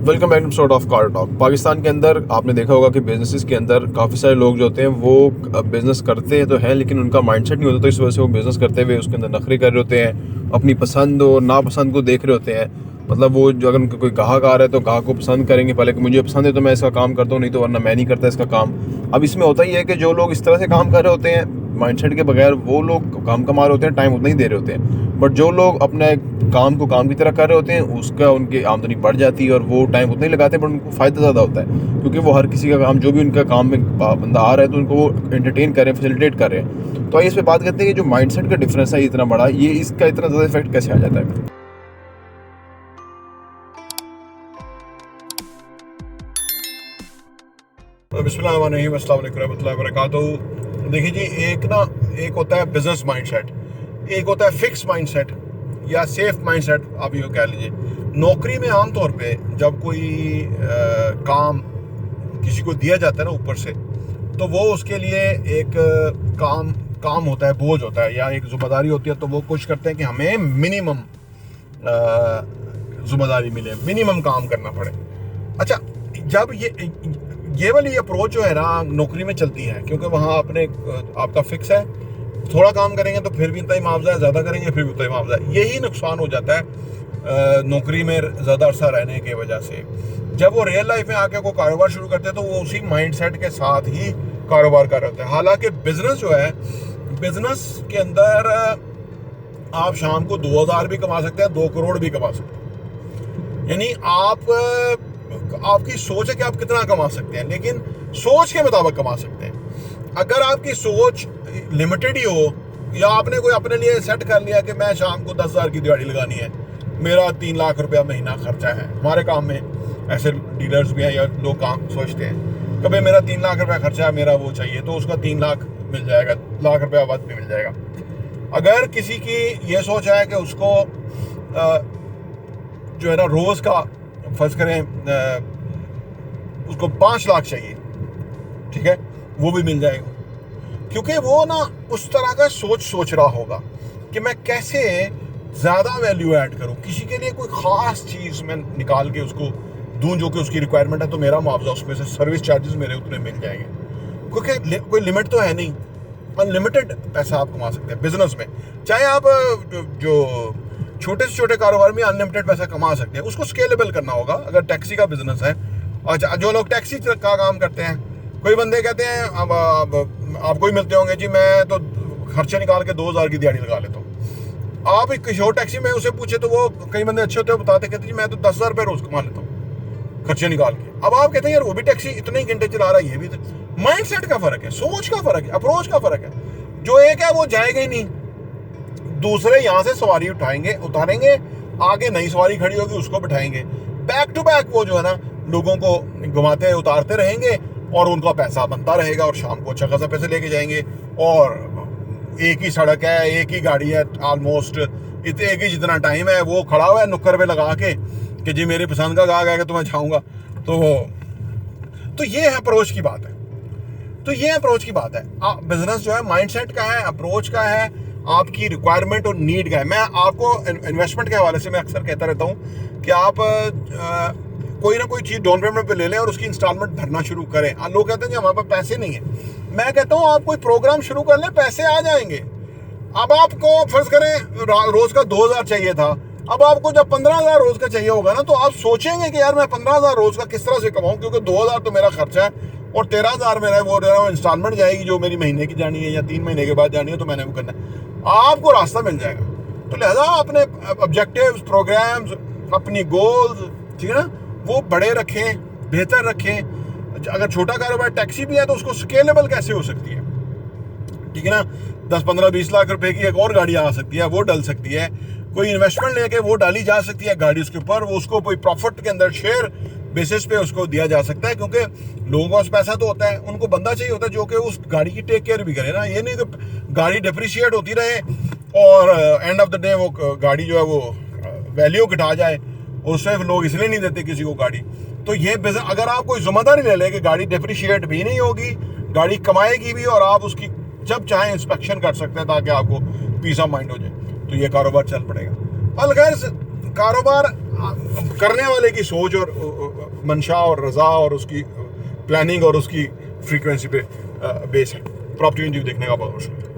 Welcome back to episode of car talk. Pakistan के अंदर आपने देखा होगा कि बिजनेसेस के अंदर काफ़ी सारे लोग जो होते हैं वो बिजनेस करते हैं तो है, लेकिन उनका माइंडसेट नहीं होता, तो इस वजह से वो बिजनेस करते हुए उसके अंदर नखरे कर रहे होते हैं, अपनी पसंद और नापसंद को देख रहे होते हैं। मतलब वो जो अगर उनका कोई ग्राहक आ रहा है तो ग्राहक को पसंद करेंगे पहले कि मुझे पसंद है तो मैं इसका काम करता हूँ, नहीं तो वरना मैं नहीं करता इसका काम। अब इसमें होता ही है कि जो लोग इस तरह से काम कर रहे होते हैं माइंडसेट के बगैर, वो लोग काम कमा रहे होते हैं, टाइम उतना ही दे रहे होते हैं। बट जो लोग अपने काम को काम की तरह कर रहे होते हैं उसका उनकी आमदनी बढ़ जाती है और वो टाइम उतना ही लगाते हैं, बट उनको फ़ायदा ज़्यादा होता है क्योंकि वो हर किसी का काम, जो भी उनका काम में बंदा आ रहा है तो उनको वो एंटरटेन कर रहे हैं, फैसिलिटेट कर रहे हैं। तो आइए इस पर बात करते हैं कि जो माइंडसेट का डिफरेंस है इतना बड़ा, ये इसका इतना ज़्यादा इफेक्ट कैसे आ जाता है। बिस्मिल्लाहिर्रहमानिर्रहीम, अस्सलाम वालेकुम रहमतुल्लाहि व बरकातहू। देखिए जी, एक होता है बिजनेस माइंडसेट, एक होता है फिक्स माइंडसेट या सेफ माइंडसेट, आप ये कह लीजिए। नौकरी में आमतौर पे जब कोई काम किसी को दिया जाता है ना ऊपर से, तो वो उसके लिए एक काम होता है, बोझ होता है या एक जिम्मेदारी होती है, तो वो कोशिश करते हैं कि हमें मिनिमम जिम्मेदारी मिले, मिनिमम काम करना पड़े। अच्छा, जब ये वाली अप्रोच जो है ना नौकरी में चलती है, क्योंकि वहाँ आपका फिक्स है, थोड़ा काम करेंगे तो फिर भी इतना ही मुआवजा है, ज़्यादा करेंगे फिर भी उतना ही मुआवजा है। यही नुकसान हो जाता है नौकरी में ज़्यादा अरसा रहने की वजह से। जब वो रियल लाइफ में आके को कारोबार शुरू करते हैं तो वो उसी माइंडसेट के साथ ही कारोबार कर रहे होते हैं। हालांकि बिजनेस जो है, बिजनेस के अंदर आप शाम को 2000 भी कमा सकते हैं, 2 करोड़ भी कमा सकते हैं। यानी आपकी सोच है कि आप कितना कमा सकते हैं, लेकिन सोच के मुताबिक कमा सकते हैं। अगर आपकी सोच लिमिटेड ही हो, या आपने कोई अपने लिए सेट कर लिया कि मैं शाम को 10,000 की दिहाड़ी लगानी है, मेरा 3 लाख रुपया महीना खर्चा है। हमारे काम में ऐसे डीलर्स भी हैं या लोग काम सोचते हैं कि भाई मेरा 3 लाख रुपया खर्चा है, मेरा वो चाहिए, तो उसका 3 लाख मिल जाएगा, लाख रुपया बाद में मिल जाएगा। अगर किसी की ये सोच है कि उसको जो है ना रोज़ का फर्ज करें उसको 5 लाख चाहिए, ठीक है, वो भी मिल जाएगा, क्योंकि वो ना उस तरह का सोच रहा होगा कि मैं कैसे ज़्यादा वैल्यू ऐड करूं, किसी के लिए कोई ख़ास चीज़ मैं निकाल के उसको दूं जो कि उसकी रिक्वायरमेंट है, तो मेरा मुआवजा उसमें से, सर्विस चार्जेस मेरे उतने मिल जाएंगे, क्योंकि कोई लिमिट तो है नहीं, अनलिमिटेड पैसा आप कमा सकते हैं बिजनेस में। चाहे आप जो छोटे से छोटे कारोबार में अनलिमिटेड पैसा कमा सकते हैं, उसको स्केलेबल करना होगा। अगर टैक्सी का बिजनेस है, अच्छा, जो लोग टैक्सी का काम करते हैं, कोई बंदे कहते हैं अब आपको ही मिलते होंगे जी, मैं तो खर्चे निकाल के 2000 की दिहाड़ी लगा लेता हूँ। आप एक किशोर टैक्सी में उसे पूछे तो वो कई बंदे अच्छे होते हैं, बताते कहते जी मैं तो 10,000 रुपये रोज कमा लेता हूँ खर्चे निकाल के। अब आप कहते हैं यार वो भी टैक्सी इतने ही घंटे चला रहा है, ये भी माइंडसेट का फर्क है, सोच का फर्क है, अप्रोच का फर्क है। जो एक है वो जाएगा ही नहीं, दूसरे यहाँ से सवारी उतारेंगे, आगे नई सवारी खड़ी होगी उसको बिठाएंगे, बैक टू बैक वो जो है ना लोगों को घुमाते उतारते रहेंगे और उनका पैसा बनता रहेगा और शाम को अच्छा खासा पैसे लेके जाएंगे। और एक ही सड़क है, एक ही गाड़ी है, ऑलमोस्ट एक ही जितना टाइम है, वो खड़ा हुआ है नुक्कर पे लगा के कि जी मेरी पसंद का गाहक है कि तो मैं जाऊँगा। तो ये अप्रोच की बात है, तो ये अप्रोच की बात है। बिजनेस जो है माइंडसेट का है, अप्रोच का है, आपकी रिक्वायरमेंट और नीड का है। मैं आपको इन्वेस्टमेंट के हवाले से मैं अक्सर कहता रहता हूँ कि आप कोई ना कोई चीज़ डाउन पेमेंट पे ले लें और उसकी इंस्टॉलमेंट भरना शुरू करें। लोग कहते हैं कि हमारे पास पैसे नहीं है। मैं कहता हूँ आप कोई प्रोग्राम शुरू कर लें, पैसे आ जाएंगे। अब आपको फर्ज करें रोज का 2000 चाहिए था, अब आपको जब 15,000 रोज का चाहिए होगा ना, तो आप सोचेंगे कि यार मैं 15,000 रोज का किस तरह से कमाऊँ, क्योंकि 2000 तो मेरा खर्चा है और 13,000 मेरा वो इंस्टॉलमेंट जाएगी जो मेरी महीने की जानी है या 3 महीने के बाद जानी है, तो मैंने वो करना है। आपको रास्ता मिल जाएगा। तो लिहाजा अपने ऑब्जेक्टिव्स, प्रोग्राम्स, अपनी गोल्स, ठीक है ना, वो बड़े रखें, बेहतर रखें। अगर छोटा कारोबार टैक्सी भी है तो उसको स्केलेबल कैसे हो सकती है, ठीक है ना, 10, 15, 20 लाख रुपए की एक और गाड़ी आ सकती है, वो डल सकती है। कोई इन्वेस्टमेंट लेके वो डाली जा सकती है गाड़ी उसके ऊपर, वो उसको कोई प्रॉफिट के अंदर शेयर बेसिस पे उसको दिया जा सकता है, क्योंकि लोगों का पैसा तो होता है, उनको बंदा चाहिए होता है जो कि उस गाड़ी की टेक केयर भी करे ना। ये नहीं कि गाड़ी डिप्रिशिएट होती रहे और एंड ऑफ द डे वो गाड़ी जो है वो वैल्यू घटा जाए, उससे लोग इसलिए नहीं देते किसी को गाड़ी। तो ये बिजनेस अगर आप कोई जिम्मेदारी ले लें कि गाड़ी डिप्रिशिएट भी नहीं होगी, गाड़ी कमाएगी भी, और आप उसकी जब चाहें इंस्पेक्शन कर सकते हैं ताकि आपको पीस ऑफ माइंड हो जाए, तो ये कारोबार चल पड़ेगा। अलगैर कारोबार करने वाले की सोच और मंशा और रजा और उसकी प्लानिंग और उसकी फ्रीक्वेंसी पे बेस है। प्रॉपर्टी इंटरव्यू देखने का बहुत शुक्रिया।